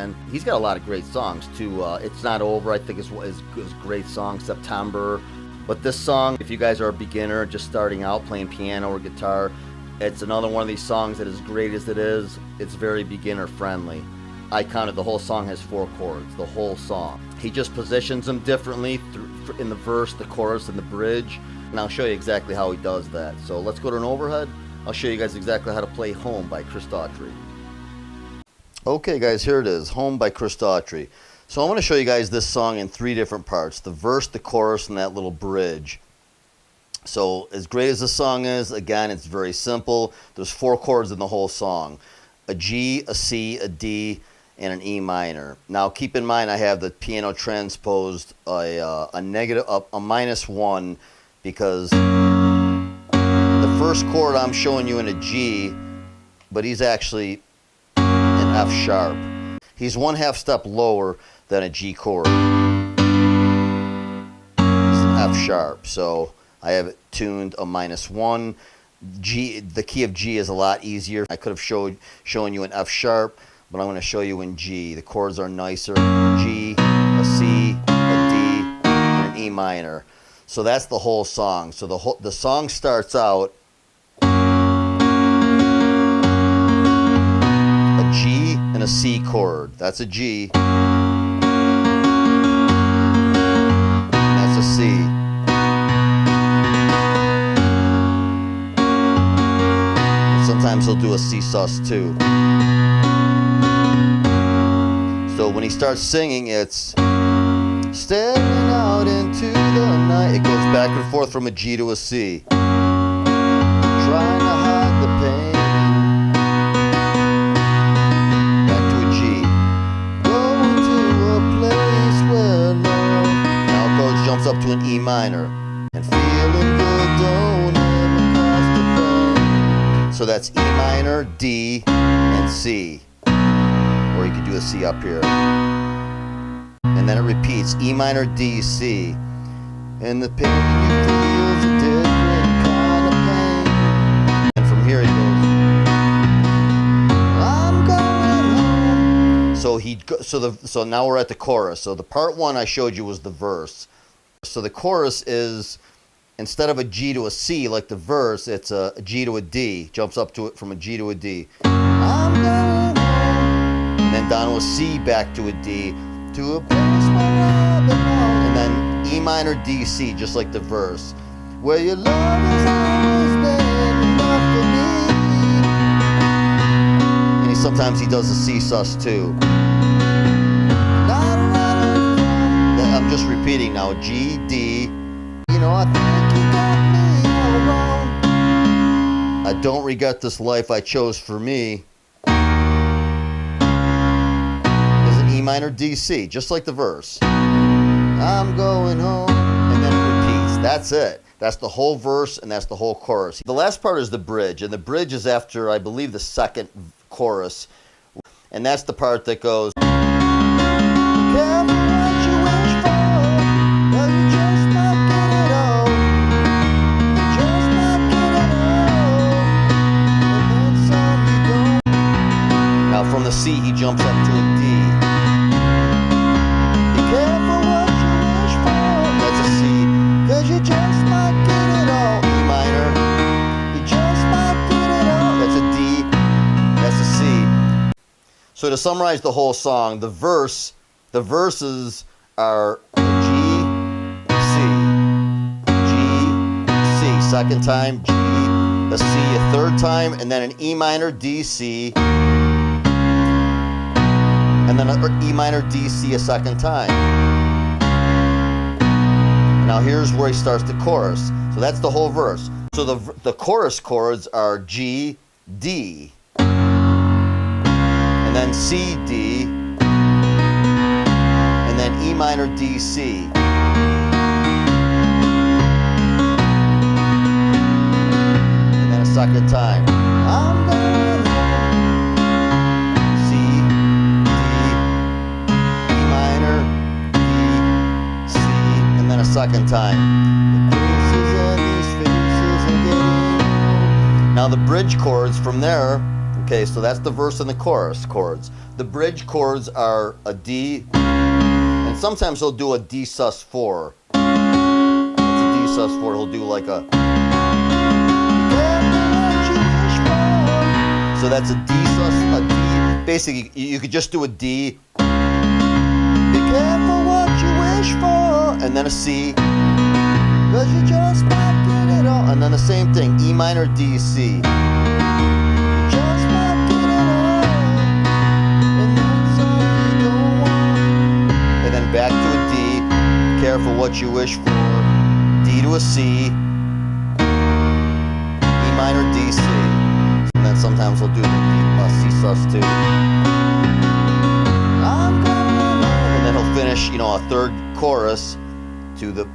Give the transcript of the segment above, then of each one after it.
man. He's got a lot of great songs too. It's Not Over, I think, is a great song. September. But this song, if you guys are a beginner, just starting out playing piano or guitar, it's another one of these songs that, as great as it is, it's very beginner friendly. I counted the whole song has 4 chords, the whole song. He just positions them differently in the verse, the chorus, and the bridge. And I'll show you exactly how he does that. So let's go to an overhead. I'll show you guys exactly how to play Home by Chris Daughtry. Okay guys, here it is, Home by Chris Daughtry. So I'm going to show you guys this song in 3 different parts, the verse, the chorus, and that little bridge. So as great as the song is, again, it's very simple. There's 4 chords in the whole song. A G, a C, a D, and an E minor. Now keep in mind I have the piano transposed a -1 because the first chord I'm showing you in a G, but he's actually an F sharp. He's 1/2 step lower than a G chord. He's an F sharp, so I have it tuned a -1. G, the key of G is a lot easier. I could have shown you an F sharp, but I'm going to show you in G. The chords are nicer. G, a C, a D, and an E minor. So that's the whole song. So the song starts out a G and a C chord. That's a G. That's a C. Sometimes he'll do a C sus too. So when he starts singing, it's staring out into the night. It goes back and forth from a G to a C. Trying to hide the pain. Back to a G. Going to a place where love. Now it goes, jumps up to an E minor. And feeling good don't ever cost a thing. So that's E minor, D, and C. Or you could do a C up here. And then it repeats, E minor, D, C. And the pain you feel is a different kind of pain. And from here he goes, I'm going home. So now we're at the chorus. So the part 1 I showed you was the verse. So the chorus is, instead of a G to a C like the verse, it's a G to a D. Jumps up to it from a G to a D. I'm going home. And then down to a C, back to a D, to a place where I belong. And then E minor, D, C, just like the verse. Where your love has always been enough for me. And sometimes he does a C sus too. I'm just repeating now. G, D. You know, I think you got me all wrong. I don't regret this life I chose for me. There's an E minor, D, C, just like the verse. I'm going home, and then it repeats. That's it. That's the whole verse, and that's the whole chorus. The last part is the bridge, and the bridge is after, I believe, the second chorus. And that's the part that goes, from the C, he jumps up to a D. Be careful what you wish for. That's a C. Cause you just might get it all. E minor. You just might get it all. That's a D. That's a C. So to summarize the whole song, the verses are G, C. G, C. Second time, G, a C a third time, and then an E minor, D, C. And then an E minor, D, C a second time. Now here's where he starts the chorus. So that's the whole verse. So the chorus chords are G, D. And then C, D. And then E minor, D, C. And then a second time. I'm going home. C, a second time. The faces and these faces are getting old. Now the bridge chords from there Okay, so that's the verse and the chorus chords. The bridge chords are a D, and sometimes he'll do a D sus4. It's a D sus4. He'll do like a. So that's a D sus, a D. Basically, you could just do a D. Be careful what you wish for, and then a C. Cause you just might get it all. And then the same thing, E minor, D, C. Just might get it all. And that's all you don't want. And then back to a D. Careful what you wish for. D to a C. E minor, D, C. And then sometimes we'll do the C sus2. I'm going home. And then he'll finish, you know, a third chorus to the.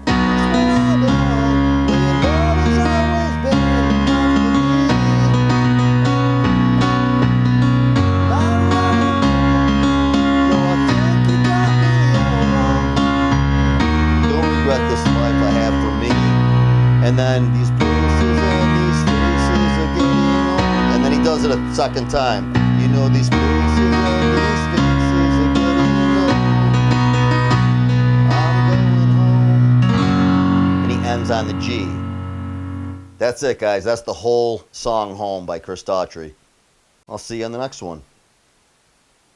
And then these places and these faces are getting old. And then he does it a second time. You know these places and these faces are getting old. I'm going home. And he ends on the G. That's it, guys. That's the whole song Home by Chris Daughtry. I'll see you on the next one.